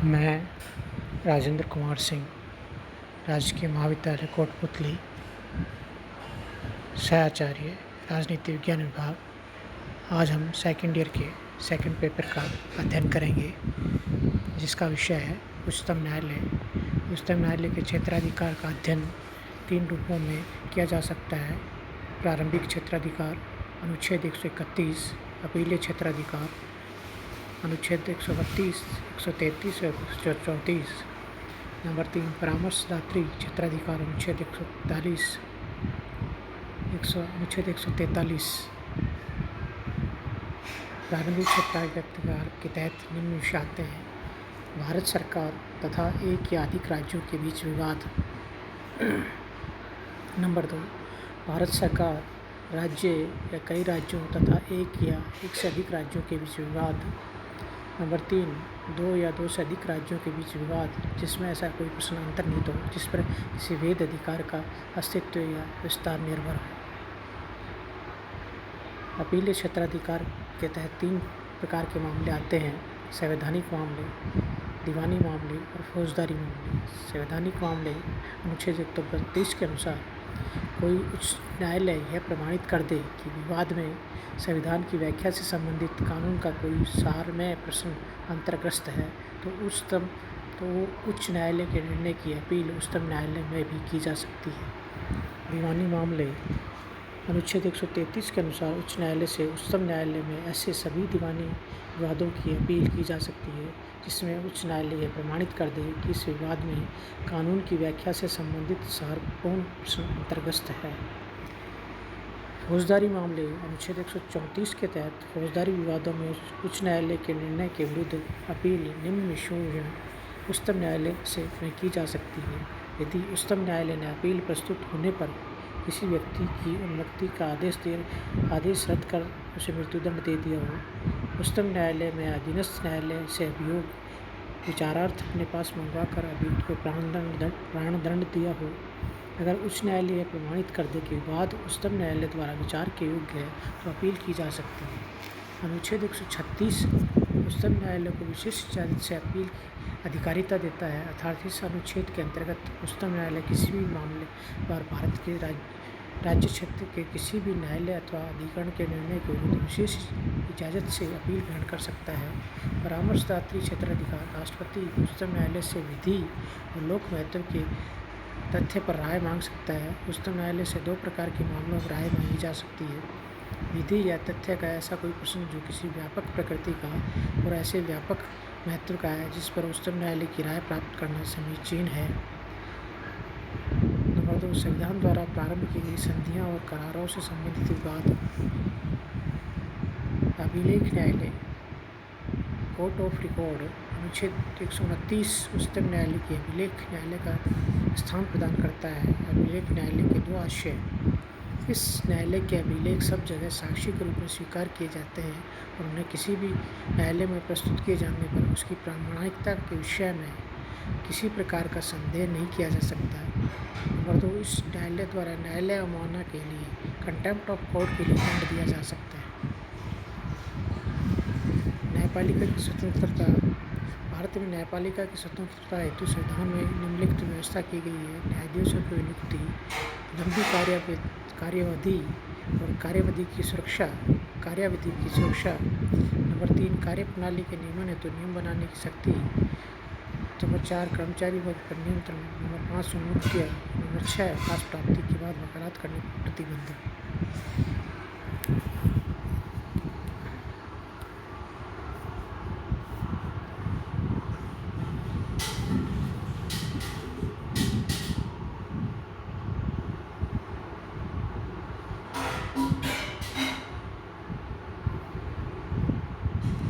मैं राजेंद्र कुमार सिंह, राजकीय महाविद्यालय कोटपुतली, सहआचार्य, राजनीति विज्ञान विभाग। आज हम सेकंड ईयर के सेकंड पेपर का अध्ययन करेंगे, जिसका विषय है उच्चतम न्यायालय। उच्चतम न्यायालय के क्षेत्राधिकार का अध्ययन 3 रूपों में किया जा सकता है। प्रारंभिक क्षेत्राधिकार, अनुच्छेद 131, अपीलीय क्षेत्राधिकार, अनुच्छेद 132, 133 और 134। नंबर 3, परामर्शदात्री क्षेत्राधिकार, अनुच्छेद 143, अनुच्छेद 143। प्रारंभिक क्षेत्राधिकार के तहत निम्न विषय आते हैं: भारत सरकार तथा एक या अधिक राज्यों के बीच विवाद। नंबर 2, भारत सरकार, राज्य या कई राज्यों तथा एक या एक से अधिक राज्यों के बीच विवाद। नंबर 3, 2 या 2 से अधिक राज्यों के बीच विवाद जिसमें ऐसा कोई प्रश्न अंतर्निहित हो जिस पर किसी वेद अधिकार का अस्तित्व या विस्तार निर्भर हो। अपीलीय क्षेत्राधिकार के तहत 3 प्रकार के मामले आते हैं: संवैधानिक मामले, दीवानी मामले और फौजदारी मामले। संवैधानिक मामले, अनुच्छेद 132 के अनुसार कोई उच्च न्यायालय यह प्रमाणित कर दे कि विवाद में संविधान की व्याख्या से संबंधित कानून का कोई सारमय प्रश्न अंतर्ग्रस्त है तो उच्च न्यायालय के निर्णय की अपील उच्चतम न्यायालय में भी की जा सकती है। दीवानी मामले, अनुच्छेद 133 के अनुसार उच्च न्यायालय से उच्चतम न्यायालय में ऐसे सभी दीवानी विवादों की अपील की जा सकती है जिसमें उच्च न्यायालय यह प्रमाणित कर दे कि इस विवाद में कानून की व्याख्या से संबंधित सारपूर्ण प्रश्न अंतर्ग्रस्त है। फौजदारी मामले, अनुच्छेद 134 के तहत फौजदारी विवादों में उच्च न्यायालय के निर्णय के विरुद्ध अपील निम्न विषयों में उच्चतम न्यायालय से में की जा सकती है: यदि उच्चतम न्यायालय ने अपील प्रस्तुत होने पर किसी व्यक्ति की उन्मुक्ति का आदेश रद्द कर उसे मृत्युदंड दे दिया हो, उच्चतम न्यायालय में अधीनस्थ न्यायालय से अभियोग विचारार्थ अपने पास मंगवा कर अभियुक्त को प्राणदंड दिया हो, अगर उच्च न्यायालय यह प्रमाणित कर दे कि विवाद उच्चतम न्यायालय द्वारा विचार के योग्य है तो अपील की जा सकती है। अनुच्छेद 136 उच्चतम न्यायालय को विशेष इजाज़त से अपील की अधिकारिता देता है, अर्थात इस अनुच्छेद के अंतर्गत उच्चतम न्यायालय किसी भी मामले पर भारत के राज्य क्षेत्र के किसी भी न्यायालय अथवा अधिकरण के निर्णय के विरुद्ध विशेष इजाज़त से अपील ग्रहण कर सकता है। परामर्शदात्री क्षेत्राधिकार, राष्ट्रपति उच्चतम न्यायालय से विधि और लोक महत्व के तथ्य पर राय मांग सकता है। उच्चतम न्यायालय से 2 प्रकार के मामलों में राय मांगी जा सकती है: विधि या तथ्य का ऐसा कोई प्रश्न जो किसी व्यापक प्रकृति का और ऐसे व्यापक महत्व का है जिस पर उच्चतम न्यायालय की राय प्राप्त करना समीचीन है। नंबर 2, संविधान द्वारा प्रारंभ की गई संधियां और करारों से संबंधित विवाद। अभिलेख न्यायालय, कोर्ट ऑफ रिकॉर्ड, अनुच्छेद 129 उच्चतम न्यायालय की अभिलेख न्यायालय का स्थान प्रदान करता है। अभिलेख न्यायालय के 2 आशय: इस न्यायालय के अभिलेख सब जगह साक्षी के रूप में स्वीकार किए जाते हैं और उन्हें किसी भी न्यायालय में प्रस्तुत किए जाने पर उसकी प्रामाणिकता के विषय में किसी प्रकार का संदेह नहीं किया जा सकता। नंबर 2, इस न्यायालय द्वारा न्यायालय अवमानना के लिए, कंटेम्प्ट ऑफ कोर्ट के लिए दंड दिया जा सकता है। न्यायपालिका की स्वतंत्रता, भारत में न्यायपालिका की स्वतंत्रता हेतु संविधान में निम्नलिखित व्यवस्था की गई है: न्यायाधीशों की नियुक्ति, लंबी कार्यावधि और कार्यावधि की सुरक्षा। नंबर 3, कार्यप्रणाली के नियमन हेतु नियम बनाने की शक्ति। नंबर 4, कर्मचारी वर्ग पर नियंत्रण। नंबर 5, उन्मुक्तियाँ। नंबर 6, अवकाश प्राप्ति के बाद वकालत करने पर प्रतिबंध।